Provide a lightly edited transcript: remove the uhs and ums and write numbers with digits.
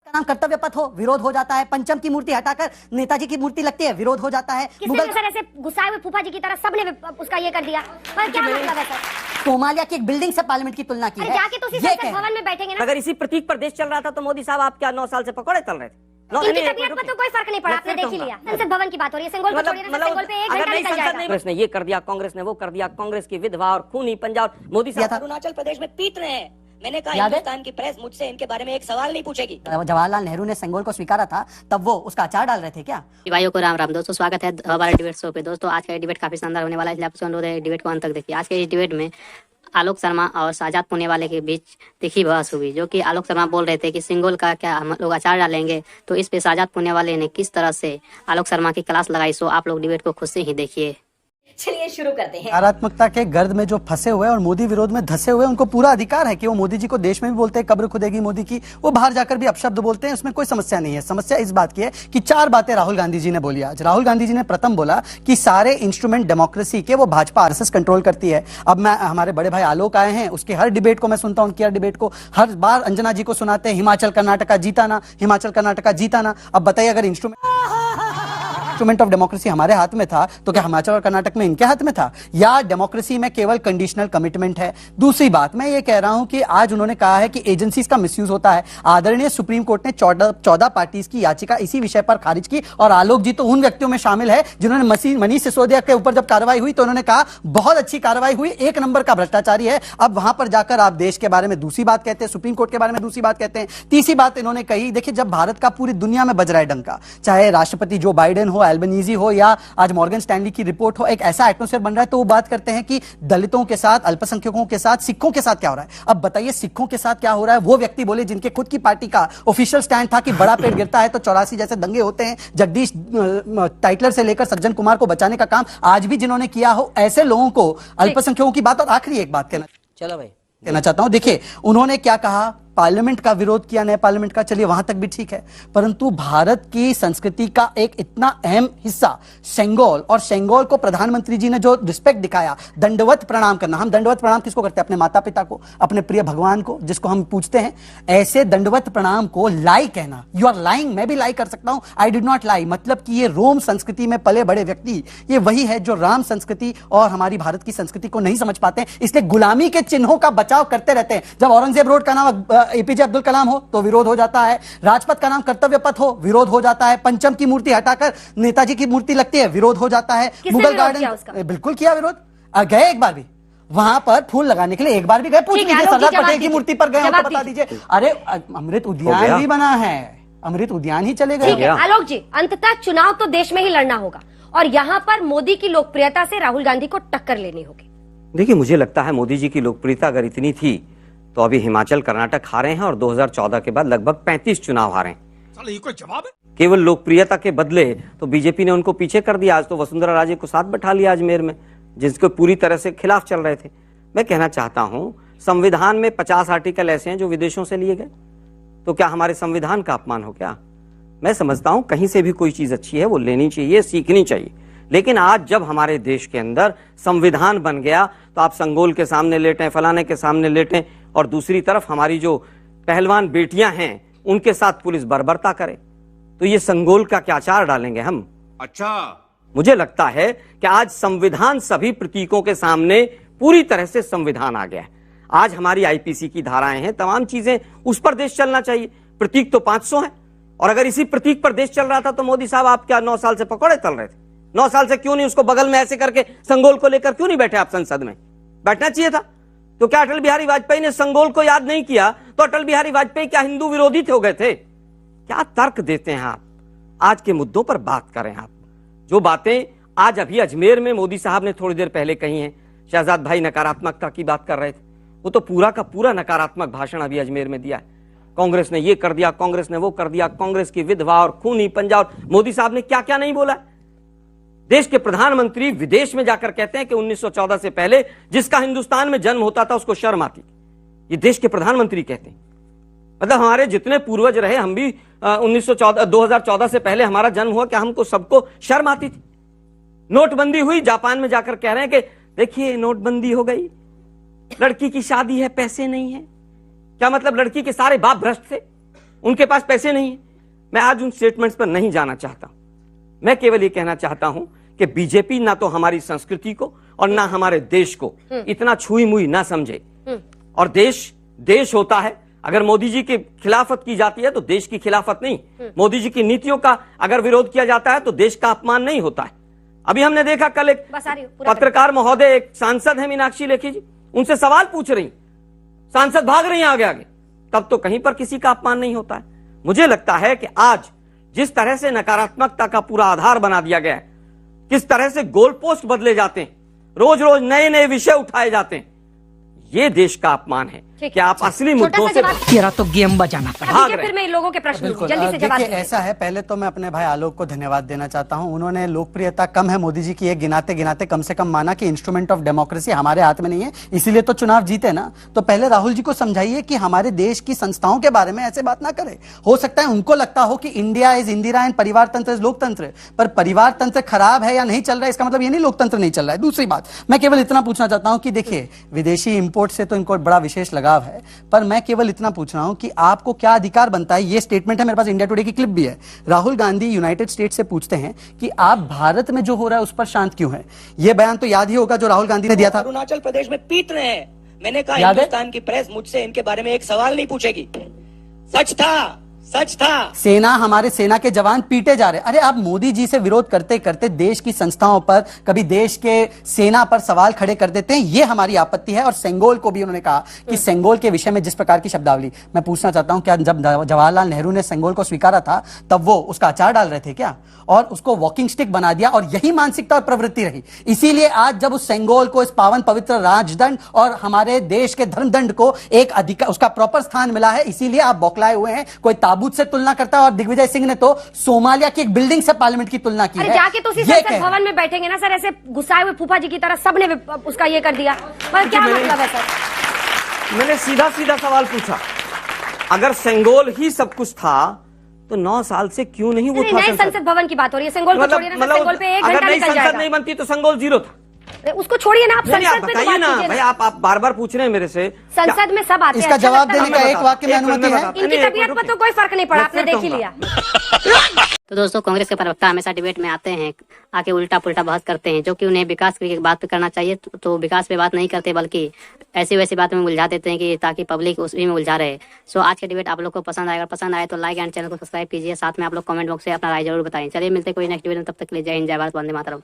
का नाम कर्तव्य पथ हो, विरोध हो जाता है। पंचम की मूर्ति हटाकर नेताजी की मूर्ति लगती है, विरोध हो जाता है। मुगल सर ऐसे गुस्साए हुए फूफा जी की तरह सबने उसका ये कर दिया, पर क्या मतलब है सर? सोमालिया की एक बिल्डिंग से पार्लियामेंट की तुलना की है। जाके तो उसी संसद भवन में बैठेंगे ना। अगर इसी प्रतीक पर देश चल रहा था तो मोदी साहब आप क्या 9 साल से पकौड़े तल रहे थे? इनकी तबीयत पर तो कोई फर्क नहीं पड़ा, आपने देख ही लिया। संसद भवन की बात हो रही है, संगोल को छोड़िए ना, संगोल पे 1 घंटा निकल जाएगा। कांग्रेस ने ये कर दिया, कांग्रेस ने वो कर दिया, कांग्रेस की विधवा और खूनी पंजाब, मोदी साहब अरुणाचल प्रदेश में पीट रहे हैं। मैंने कहा हिंदुस्तान की प्रेस मुझसे इनके बारे में एक सवाल नहीं पूछेगी। जवाहरलाल नेहरू ने संगोल को स्वीकारा था, तब वो उसका अचार डाल रहे थे क्या? भाइयों को राम राम। दोस्तों स्वागत है हमारे डिबेट शो पे। दोस्तों आज का ये डिबेट काफी शानदार होने वाला है, इसलिए आपसे अनुरोध है डिबेट को अंत तक देखिए। आज के इस डिबेट में आलोक शर्मा और शाहजाद पुणेवाले के बीच तीखी बहस हुई, जो कि आलोक शर्मा बोल रहे थे कि सिंगोल का क्या हम लोग अचार डालेंगे, तो इस पे शाहजाद पुणेवाले ने किस तरह से आलोक शर्मा की क्लास लगाई। सो आप लोग डिबेट को खुद से ही देखिए। चलिए शुरू करते हैं। नकारात्मकता के गर्द में जो फंसे हुए और मोदी विरोध में धसे हुए, उनको पूरा अधिकार है कि वो मोदी जी को देश में भी बोलते हैं कब्र खुदेगी मोदी की, वो बाहर जाकर भी अपशब्द बोलते हैं, उसमें कोई समस्या नहीं है। समस्या इस बात की है कि 4 बातें राहुल गांधी जी ने बोली आज। राहुल गांधी जी ने प्रथम बोला कि सारे इंस्ट्रूमेंट डेमोक्रेसी के वो भाजपा आरएसएस कंट्रोल करती है। अब मैं हमारे बड़े भाई आलोक आए हैं, उसके हर डिबेट को मैं सुनता हूं, उनकी हर डिबेट को हर बार अंजना जी को सुनाते हैं हिमाचल कर्नाटका जीताना, हिमाचल कर्नाटका जीताना। अब बताइए अगर इंस्ट्रूमेंट ऑफ डेमोक्रेसी हमारे हाथ में था तो क्या हिमाचल और कर्नाटक में इनके हाथ में था? या डेमोक्रेसी में केवल कंडीशनल कमिटमेंट है? दूसरी बात मैं ये कह रहा हूं कि आज उन्होंने कहा है कि एजेंसीज का मिसयूज होता है। आदरणीय सुप्रीम कोर्ट ने 14 पार्टीज की याचिका इसी विषय पर खारिज की, और आलोक जी तो उन व्यक्तियों में शामिल है जिन्होंने मनीष सिसोदिया के ऊपर जब कार्रवाई हुई तो उन्होंने कहा बहुत अच्छी कार्रवाई हुई, 1 नंबर का भ्रष्टाचारी है। अब वहां पर जाकर आप देश के बारे में दूसरी बात कहते हैं, सुप्रीम कोर्ट के बारे में दूसरी बात कहते हैं। तीसरी बात इन्होंने कही, देखिए जब भारत का पूरी दुनिया में बज रहा है डंका, चाहे राष्ट्रपति जो बाइडेन हो, एल्बनीजी हो, या आज मॉर्गन स्टैनली की रिपोर्ट हो, एक ऐसा एटमॉस्फेयर बन रहा है तो वो बात करते हैं कि दलितों के साथ, अल्पसंख्यकों के साथ, सिखों के साथ क्या हो रहा है। अब बताइए सिखों के साथ क्या हो रहा है? वो व्यक्ति बोले जिनके खुद की पार्टी का ऑफिशियल स्टैंड था कि बड़ा पेड़ गिरता है तो 84 जैसे दंगे होते हैं, जगदीश टाइटलर से लेकर सज्जन कुमार को बचाने का काम आज भी जिन्होंने किया हो, ऐसे लोगों को अल्पसंख्यकों की बात। और आखिरी एक बात कहना चाहता हूं, देखिए उन्होंने क्या कहा, पार्लियामेंट का विरोध किया, नए पार्लियामेंट का, चलिए वहां तक भी ठीक है, परंतु भारत की संस्कृति का एक इतना अहम हिस्सा सेंगोल, और सेंगोल को प्रधानमंत्री जी ने जो रिस्पेक्ट दिखाया, दंडवत प्रणाम करना। हम दंडवत प्रणाम किसको करते हैं? अपने माता पिता को, अपने प्रिय भगवान को, जिसको हम पूछते हैं। ऐसे दंडवत प्रणाम को लाई कहना, यू आर लाइंग, मैं भी लाई कर सकता हूं, आई डिड नॉट लाई, मतलब कि ये रोम संस्कृति में पले बड़े व्यक्ति ये वही है जो राम संस्कृति और हमारी भारत की संस्कृति को नहीं समझ पाते, इसलिए गुलामी के चिन्हों का बचाव करते रहते हैं। जब औरंगजेब रोड का नाम एपीजे अब्दुल कलाम हो तो विरोध हो जाता है, राजपथ का नाम कर्तव्य पथ हो, विरोध हो जाता है, पंचम की मूर्ति हटाकर नेताजी की मूर्ति लगती है, विरोध हो जाता है। मुगल गार्डन बिल्कुल किया विरोध, गए एक बार भी वहां पर फूल लगाने के लिए, एक बार भी गए? पूछ लीजिए, सरदार पटेल की मूर्ति पर गए हो तो बता दीजिए। अरे अमृत उद्यान भी बना है, अमृत उद्यान ही चले गए। आलोक जी, अंततः चुनाव तो देश में ही लड़ना होगा और यहाँ पर मोदी की लोकप्रियता से राहुल गांधी को टक्कर लेनी होगी। देखिए मुझे लगता है मोदी जी की लोकप्रियता अगर इतनी थी तो अभी हिमाचल कर्नाटक हारे हैं और 2014 के बाद लगभग 35 चुनाव हारे हैं। साला ये कोई जवाब है? केवल लोकप्रियता के बदले तो बीजेपी ने उनको पीछे कर दिया। आज तो वसुंधरा राजे को साथ बैठा लिया अजमेर में, जिसको पूरी तरह से खिलाफ चल रहे थे। मैं कहना चाहता हूं, संविधान में 50 आर्टिकल ऐसे हैं जो विदेशों से लिए गए, तो क्या हमारे संविधान का अपमान हो क्या? मैं समझता हूं कहीं से भी कोई चीज अच्छी है वो लेनी चाहिए, सीखनी चाहिए, लेकिन आज जब हमारे देश के अंदर संविधान बन गया तो आप संगोल के सामने लेटें, फलाने के सामने लेटें, और दूसरी तरफ हमारी जो पहलवान बेटियां हैं उनके साथ पुलिस बर्बरता करे, तो ये संगोल का क्या आचार डालेंगे हम? अच्छा, मुझे लगता है कि आज संविधान सभी प्रतीकों के सामने पूरी तरह से संविधान आ गया है। आज हमारी आईपीसी की धाराएं हैं, तमाम चीजें, उस पर देश चलना चाहिए। प्रतीक तो 500 है, और अगर इसी प्रतीक पर देश चल रहा था तो मोदी साहब आप क्या 9 साल से पकौड़े तल रहे थे? 9 साल से क्यों नहीं उसको बगल में ऐसे करके संगोल को लेकर क्यों नहीं बैठे आप संसद में? बैठना चाहिए था। तो क्या अटल बिहारी वाजपेयी ने संगोल को याद नहीं किया? तो अटल बिहारी वाजपेयी क्या हिंदू विरोधी हो गए थे? क्या तर्क देते हैं आप? आज के मुद्दों पर बात करें आप। जो बातें आज अभी अजमेर में मोदी साहब ने थोड़ी देर पहले कही हैं, शहजाद भाई नकारात्मकता की बात कर रहे थे, वो तो पूरा का पूरा नकारात्मक भाषण अभी अजमेर में दिया है। कांग्रेस ने ये कर दिया, कांग्रेस ने वो कर दिया, कांग्रेस की विधवा और खूनी पंजाब, मोदी साहब ने क्या क्या नहीं बोला। देश के प्रधानमंत्री विदेश में जाकर कहते हैं कि 1914 से पहले जिसका हिंदुस्तान में जन्म होता था उसको शर्म आती। ये देश के प्रधानमंत्री कहते हैं। मतलब हमारे जितने पूर्वज रहे, हम भी 2014 से पहले हमारा जन्म हुआ, क्या हमको सबको शर्म आती थी? नोटबंदी हुई, जापान में जाकर कह रहे हैं कि देखिए नोटबंदी हो गई, लड़की की शादी है, पैसे नहीं है। क्या मतलब लड़की के सारे बाप भ्रष्ट थे? उनके पास पैसे नहीं है। मैं आज उन स्टेटमेंट्स पर नहीं जाना चाहता। मैं केवल ये कहना चाहता हूं कि बीजेपी ना तो हमारी संस्कृति को और ना हमारे देश को इतना छुई मुई ना समझे। और देश होता है, अगर मोदी जी की खिलाफत की जाती है तो देश की खिलाफत नहीं, मोदी जी की नीतियों का अगर विरोध किया जाता है तो देश का अपमान नहीं होता है। अभी हमने देखा कल एक पत्रकार महोदय, एक सांसद है मीनाक्षी लेखी जी, उनसे सवाल पूछ रही, सांसद भाग रही हैं आगे आगे, तब तो कहीं पर किसी का अपमान नहीं होता है। मुझे लगता है कि आज जिस तरह से नकारात्मकता का पूरा आधार बना दिया गया है, किस तरह से गोल पोस्ट बदले जाते हैं, रोज रोज नए नए विषय उठाए जाते हैं, ये देश का अपमान है कि आप असली मुद्दों से तेरा तो गेम बजाना पड़ा। भाग फिर रहे मैं इन लोगों के प्रश्न बिल्कुल। जल्दी से जवाब देखिए, दीजिए। ऐसा है, पहले तो मैं अपने भाई आलोक को धन्यवाद देना चाहता हूं। उन्होंने लोकप्रियता कम है मोदी जी की, एक गिनाते गिनाते कम से कम माना कि इंस्ट्रूमेंट ऑफ डेमोक्रेसी हमारे हाथ में नहीं है, इसीलिए तो चुनाव जीते ना। तो पहले राहुल जी को समझाइए कि हमारे देश की संस्थाओं के बारे में ऐसे बात ना करें। हो सकता है उनको लगता हो कि इंडिया इज इंदिरा एंड परिवार तंत्र इज लोकतंत्र, पर परिवार तंत्र खराब है या नहीं चल रहा है इसका मतलब ये नहीं लोकतंत्र नहीं चल रहा है। दूसरी बात, मैं केवल इतना पूछना चाहता हूं कि देखिए, विदेशी इंपोर्ट से तो इनको बड़ा विशेष लगाव है, पर मैं केवल इतना पूछ रहा हूं कि आपको क्या अधिकार बनता है, ये स्टेटमेंट है मेरे पास, इंडिया टुडे की क्लिप भी है। राहुल गांधी यूनाइटेड स्टेट्स से पूछते हैं कि आप भारत में जो हो रहा है उस पर शांत क्यों है। यह बयान तो याद ही होगा जो राहुल गांधी ने दिया था। अरुणाचल प्रदेश में पीट रहे हैं। मैंने कहा याद है? हिंदुस्तान की प्रेस मुझसे इनके बारे में एक सवाल नहीं पूछेगी। सच था। सेना, हमारे सेना के जवान पीटे जा रहे। अरे आप मोदी जी से विरोध करते करते देश की संस्थाओं पर, कभी देश के सेना पर सवाल खड़े कर देते हैं, ये हमारी आपत्ति है। और सेंगोल को भी उन्होंने कहा कि सेंगोल के विषय में जिस प्रकार की शब्दावली, मैं पूछना चाहता हूं क्या जब जवाहरलाल नेहरू ने सेंगोल को स्वीकारा था तब वो उसका अचार डाल रहे थे क्या, और उसको वॉकिंग स्टिक बना दिया, और यही मानसिकता और प्रवृत्ति रही। इसीलिए आज जब उस सेंगोल को, इस पावन पवित्र राजदंड और हमारे देश के धर्मदंड को एक अधिकार, उसका प्रॉपर स्थान मिला है, इसीलिए आप बौखलाए हुए हैं। कोई ताबूत से तुलना करता है, और दिग्विजय सिंह ने तो सोमालिया की एक बिल्डिंग से पार्लियामेंट की तुलना की अरे है। जाके तो उसी संसद भवन में बैठेंगे ना सर, ऐसे गुस्साए हुए फूफा जी की तरह सबने उसका ये कर दिया, पर क्या मतलब है सर? मैंने सीधा सीधा सवाल पूछा, अगर सेंगोल ही सब कुछ था तो 9 साल से क्यों नहीं वो था? नए संसद भवन की बात हो रही है, सेंगोल को छोड़िए ना, सेंगोल पे 1 अगर घंटा नई निकल संसद जाएगा। नहीं बनती तो सेंगोल 0 था। उसको छोड़िए ना, आप नहीं, आप संसद पे तो बताइए बात ना कीजिए भाई, ना। आप बार बार पूछ रहे हैं मेरे से। संसद में सब आते हैं, इसका अच्छा जवाब लगता है देने का हमें। एक वाक्य में एक मिनट अनुमति में है। बताता- इनकी नहीं, तबीयत पर रुकिए। तो कोई फर्क नहीं पड़ा, मैं आपने फिर देख ही कहूंगा। लिया। तो दोस्तों, कांग्रेस के प्रवक्ता हमेशा डिबेट में आते हैं, आके उल्टा पुल्टा बहस करते हैं, जो कि उन्हें विकास की बात पे करना चाहिए तो विकास पे बात नहीं करते, बल्कि ऐसी वैसी बात में उलझा देते हैं कि ताकि पब्लिक उसी में उलझा रहे। सो आज के डिबेट आप लोग को पसंद आएगा, पसंद आए तो लाइक एंड चैनल को सब्सक्राइब कीजिए, साथ में आप लोग कमेंट बॉक्स से अपना राय जरूर बताएं। चलिए मिलते कोई नेक्स्ट वीडियो में, तब तक के लिए जय हिंद, जय भारत, वंदे मातरम।